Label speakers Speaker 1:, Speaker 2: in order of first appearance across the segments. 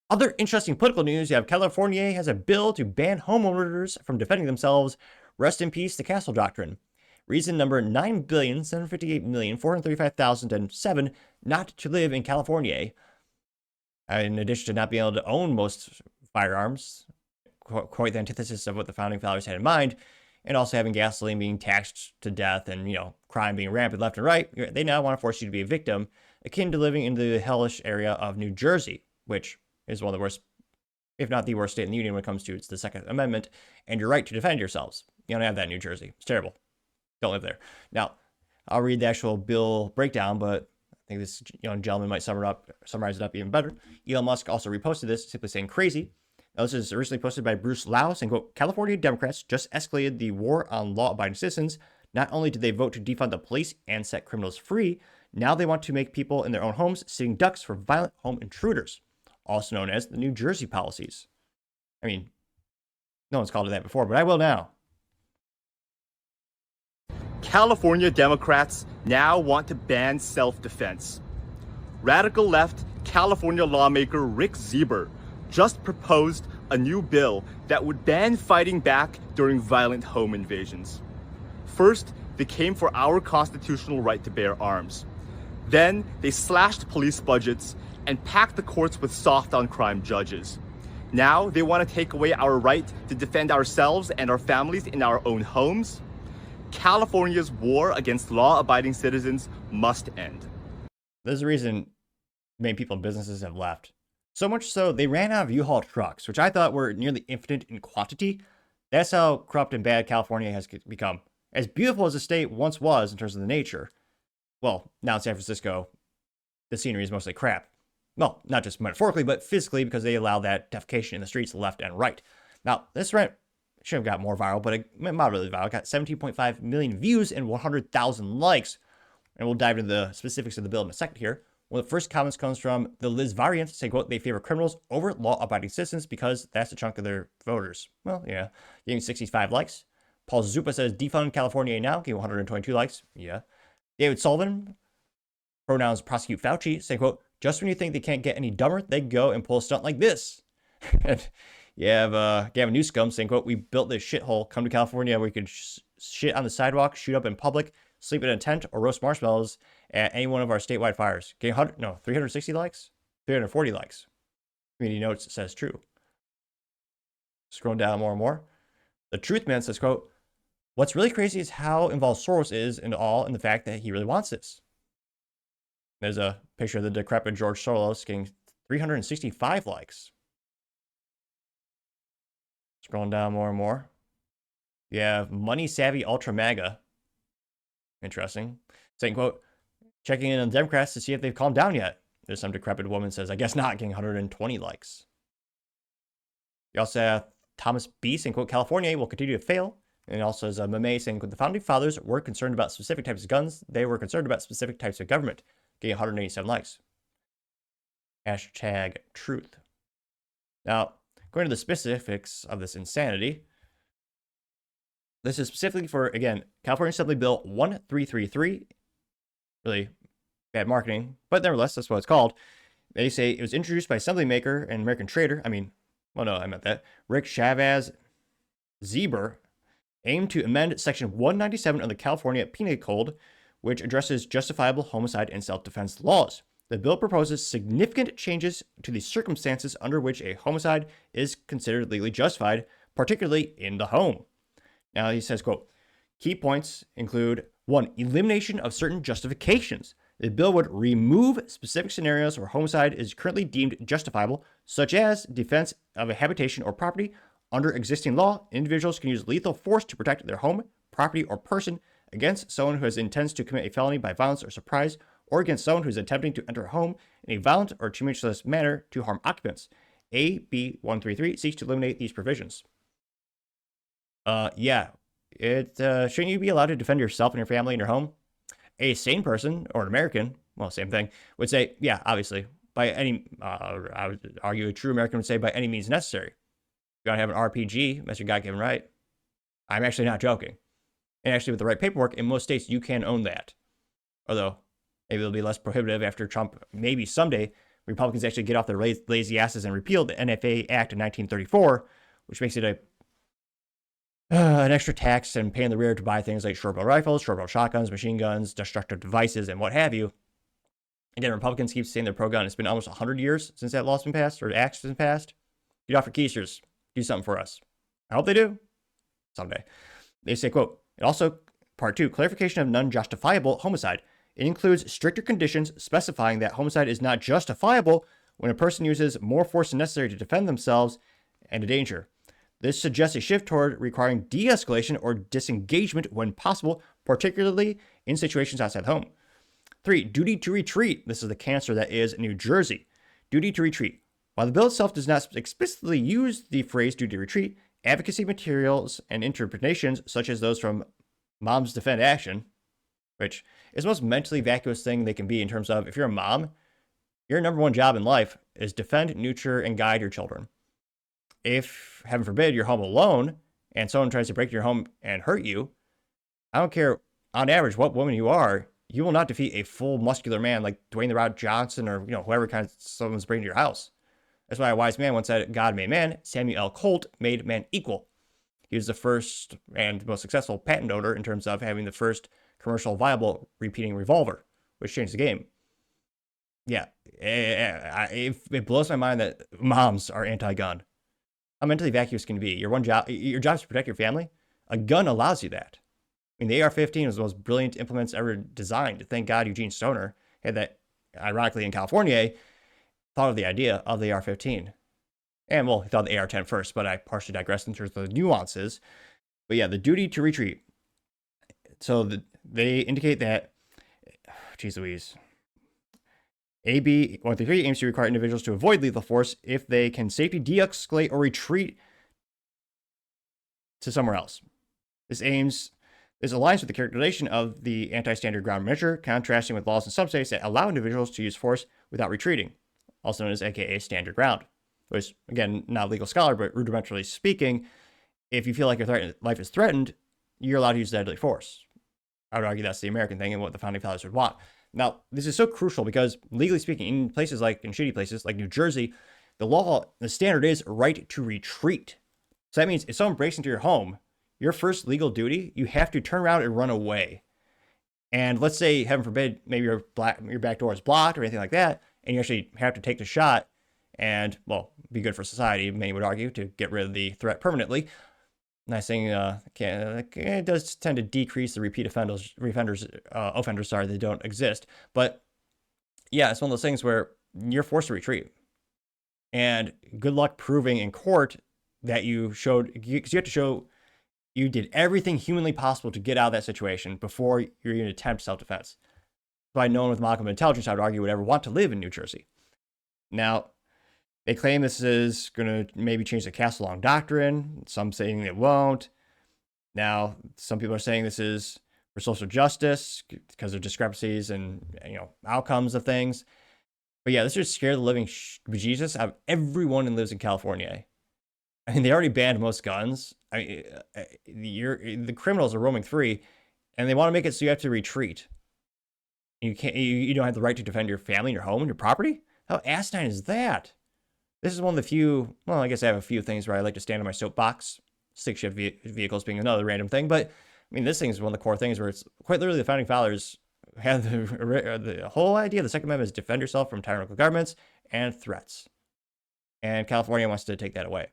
Speaker 1: Other interesting political news, you have California has a bill to ban homeowners from defending themselves. Rest in peace, the Castle Doctrine. Reason number 9,758,435,007 not to live in California. In addition to not being able to own most firearms, quite the antithesis of what the founding fathers had in mind, and also having gasoline being taxed to death and, crime being rampant left and right, they now want to force you to be a victim, akin to living in the hellish area of New Jersey, which is one of the worst, if not the worst state in the union when it comes to the Second Amendment and your right to defend yourselves. You don't have that in New Jersey. It's terrible. Don't live there. Now, I'll read the actual bill breakdown, but I think this young gentleman might summarize it up even better. Elon Musk also reposted this, simply saying crazy. Now, this is originally posted by Bruce Lau, saying, quote, California Democrats just escalated the war on law-abiding citizens. Not only did they vote to defund the police and set criminals free, now they want to make people in their own homes sitting ducks for violent home intruders, also known as the New Jersey policies. I mean, no one's called it that before, but I will now.
Speaker 2: California Democrats now want to ban self-defense. Radical left California lawmaker Rick Zeber just proposed a new bill that would ban fighting back during violent home invasions. First, they came for our constitutional right to bear arms. Then, they slashed police budgets and packed the courts with soft-on-crime judges. Now, they want to take away our right to defend ourselves and our families in our own homes. California's war against law-abiding citizens must end.
Speaker 1: There's a reason many people and businesses have left. So much so, they ran out of U-Haul trucks, which I thought were nearly infinite in quantity. That's how corrupt and bad California has become. As beautiful as the state once was in terms of the nature, well, now in San Francisco, the scenery is mostly crap. Well, not just metaphorically, but physically, because they allow that defecation in the streets left and right. Now, this rant should have got more viral, but it moderately viral. It got 17.5 million views and 100,000 likes. And we'll dive into the specifics of the bill in a second here. One of the first comments comes from the Liz variant, saying, quote, they favor criminals over law-abiding citizens because that's a chunk of their voters. Well, yeah, getting 65 likes. Paul Zupa says, defund California now, getting 122 likes. Yeah. David Sullivan, pronouns prosecute Fauci, saying, quote, just when you think they can't get any dumber, they go and pull a stunt like this. And you have Gavin Newsom saying, quote, we built this shithole. Come to California where you could shit on the sidewalk, shoot up in public, sleep in a tent, or roast marshmallows at any one of our statewide fires. Getting 360 likes? 340 likes. Community notes says true. Scrolling down more and more. The Truth Man says, quote, what's really crazy is how involved Soros is in the fact that he really wants this. There's a picture of the decrepit George Soros getting 365 likes. Scrolling down more and more. You have Money Savvy Ultra MAGA. Interesting. Saying, quote, checking in on Democrats to see if they've calmed down yet. There's some decrepit woman says, I guess not, getting 120 likes. You also have Thomas B saying, quote, California will continue to fail. And also has Mame saying, quote, the founding fathers were concerned about specific types of guns. They were concerned about specific types of government. Getting 187 likes. Hashtag truth. Now, going to the specifics of this insanity. This is specifically for, again, California Assembly Bill 1333. Really bad marketing, but nevertheless, that's what it's called. They say it was introduced by Assembly Maker and American trader. I meant that. Rick Chavez Zeber aimed to amend Section 197 of the California Penal Code, which addresses justifiable homicide and self-defense laws. The bill proposes significant changes to the circumstances under which a homicide is considered legally justified, particularly in the home. Now he says, quote, key points include 1. Elimination of certain justifications. The bill would remove specific scenarios where homicide is currently deemed justifiable, such as defense of a habitation or property. Under existing law, individuals can use lethal force to protect their home, property, or person against someone who intends to commit a felony by violence or surprise, or against someone who is attempting to enter a home in a violent or tumultuous manner to harm occupants. AB 133 seeks to eliminate these provisions. Shouldn't you be allowed to defend yourself and your family and your home? A sane person, or an American, well, same thing, would say, yeah, obviously, by any, I would argue a true American would say by any means necessary. You gotta have an RPG, that's your God-given right. I'm actually not joking. And actually, with the right paperwork, in most states, you can own that. Although, maybe it'll be less prohibitive after Trump maybe someday Republicans actually get off their lazy asses and repeal the NFA Act of 1934, which makes it an extra tax and pay in the rear to buy things like short-barrel rifles, short-barrel shotguns, machine guns, destructive devices, and what have you. Again, Republicans keep saying they're pro-gun. It's been almost 100 years since that law's been passed, or act's been passed. Get off your keisters. Do something for us. I hope they do. Someday. They say, quote, it also, part 2, clarification of non-justifiable homicide. It includes stricter conditions specifying that homicide is not justifiable when a person uses more force than necessary to defend themselves and a danger. This suggests a shift toward requiring de-escalation or disengagement when possible, particularly in situations outside the home. 3, duty to retreat. This is the cancer that is New Jersey. Duty to retreat. While the bill itself does not explicitly use the phrase duty to retreat, advocacy materials and interpretations, such as those from Moms Defend Action, which is the most mentally vacuous thing they can be in terms of, if you're a mom, your number one job in life is defend, nurture, and guide your children. If, heaven forbid, you're home alone and someone tries to break your home and hurt you, I don't care on average what woman you are, you will not defeat a full muscular man like Dwayne The Rock Johnson or whoever kind of someone's bringing to your house. That's why a wise man once said, God made man, Samuel L. Colt made man equal. He was the first and most successful patent owner in terms of having the first commercial viable repeating revolver, which changed the game. Yeah, it blows my mind that moms are anti-gun. How mentally vacuous can you be? Your job is to protect your family. A gun allows you that. I mean, the AR-15 was the most brilliant implements ever designed. Thank God Eugene Stoner had that, ironically, in California, thought of the idea of the AR-15. And, well, he thought of the AR-10 first, but I partially digressed in terms of the nuances. But yeah, the duty to retreat. So they indicate that, geez Louise, AB 133 aims to require individuals to avoid lethal force if they can safely de-escalate or retreat to somewhere else. This aligns with the characterization of the anti-standard ground measure, contrasting with laws in some states that allow individuals to use force without retreating, also known as AKA standard ground. Which, again, not a legal scholar, but rudimentarily speaking, if you feel like your life is threatened, you're allowed to use deadly force. I would argue that's the American thing and what the founding fathers would want. Now, this is so crucial because, legally speaking, in shitty places like New Jersey, the standard is right to retreat. So that means if someone breaks into your home, your first legal duty, you have to turn around and run away. And let's say, heaven forbid, maybe your back door is blocked or anything like that, and you actually have to take the shot and, well, be good for society, many would argue, to get rid of the threat permanently. Nice thing, it does tend to decrease the repeat offenders, they don't exist. But yeah, it's one of those things where you're forced to retreat. And good luck proving in court that you showed, because you have to show you did everything humanly possible to get out of that situation before you're even attempt self-defense. By no one with modicum of intelligence, I would argue, would ever want to live in New Jersey. Now, they claim this is going to maybe change the Castle Doctrine. Some saying it won't. Now, some people are saying this is for social justice because of discrepancies and outcomes of things. But yeah, this just scared the living bejesus out of everyone who lives in California. I mean, they already banned most guns. I mean, the criminals are roaming free, and they want to make it so you have to retreat. You don't have the right to defend your family, your home, and your property. How asinine is that? This is one of the few, well, I guess I have a few things where I like to stand on my soapbox, stick-shift vehicles being another random thing, but I mean, this thing is one of the core things where it's quite literally the founding fathers had the whole idea of the Second Amendment is defend yourself from tyrannical governments and threats. And California wants to take that away.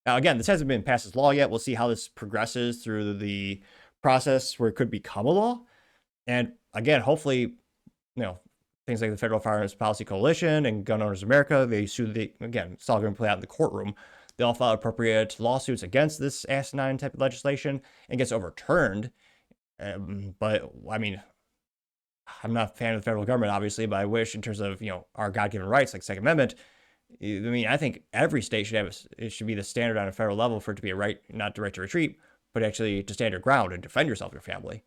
Speaker 1: Now, again, this hasn't been passed as law yet. We'll see how this progresses through the process where it could become a law. And again, hopefully, things like the Federal Firearms Policy Coalition and Gun Owners America, they sue it's all going to play out in the courtroom. They all file appropriate lawsuits against this asinine type of legislation and gets overturned. But I mean, I'm not a fan of the federal government, obviously, but I wish in terms of, our God-given rights, like Second Amendment, I mean, I think every state it should be the standard on a federal level for it to be a right, not the right to retreat, but actually to stand your ground and defend yourself and your family.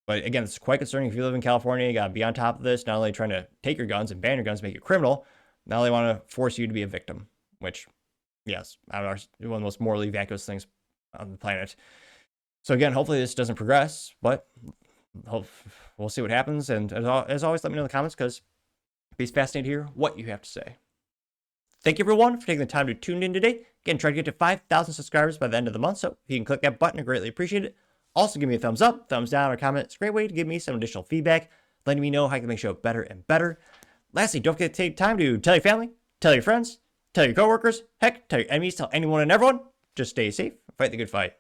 Speaker 1: But again, it's quite concerning. If you live in California, you got to be on top of this, not only trying to take your guns and ban your guns, make you a criminal, now they want to force you to be a victim, which, yes, I don't know, one of the most morally vacuous things on the planet. So again, hopefully this doesn't progress, but we'll see what happens. And as always, let me know in the comments, because Be fascinated to hear what you have to say. Thank you, everyone, for taking the time to tune in today. Again, try to get to 5,000 subscribers by the end of the month, so if you can click that button, I greatly appreciate it. Also, give me a thumbs up, thumbs down, or comment. It's a great way to give me some additional feedback, letting me know how I can make the show better and better. Lastly, don't forget to take time to tell your family, tell your friends, tell your coworkers, heck, tell your enemies, tell anyone and everyone. Just stay safe, fight the good fight.